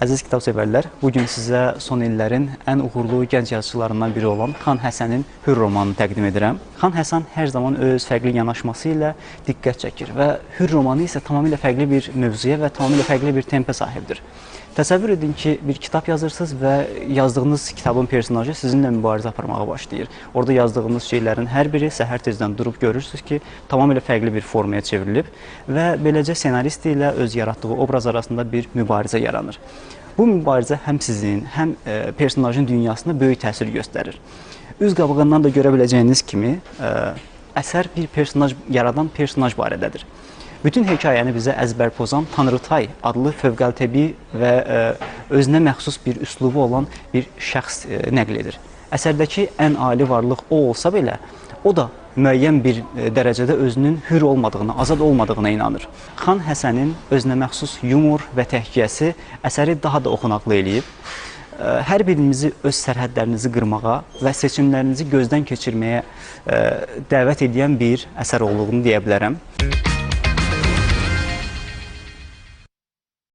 Əziz kitab sevərlər, bugün sizə son illərin ən uğurlu gənc yazıçılarından biri olan Xan Həsənin Hür romanını təqdim edirəm. Xan Həsən hər zaman öz fərqli yanaşması ilə diqqət çəkir və Hür romanı isə tamamilə fərqli bir mövzuya və tamamilə fərqli bir tempə sahibdir. Təsəvvür edin ki, bir kitab yazırsınız və yazdığınız kitabın personajı sizinlə mübarizə aparmağa başlayır. Orada yazdığınız şeylərin hər biri səhər tezdən durub görürsünüz ki, tamamilə fərqli bir formaya çevrilib və beləcə senarist ilə öz yaratdığı obraz arasında bir mübarizə yaranır. Bu mübarizə həm sizin, həm personajın dünyasına böyük təsir göstərir. Üz qabığından da görə biləcəyiniz kimi, əsər bir personaj yaradan personaj barədədir. Bütün hekayəni bizə əzbər pozan Tanrıtay adlı fövqəltəbii və özünə məxsus bir üslubu olan bir şəxs nəql edir. Əsərdəki ən ali varlıq o olsa belə, o da müəyyən bir dərəcədə özünün hür olmadığına, azad olmadığına inanır. Xan Həsənin özünə məxsus yumor və təhkiyəsi əsəri daha da oxunaqlı eləyib. Hər birimizi öz sərhədlərinizi qırmağa və seçimlərinizi gözdən keçirməyə dəvət edən bir əsər olduğunu deyə bilərəm.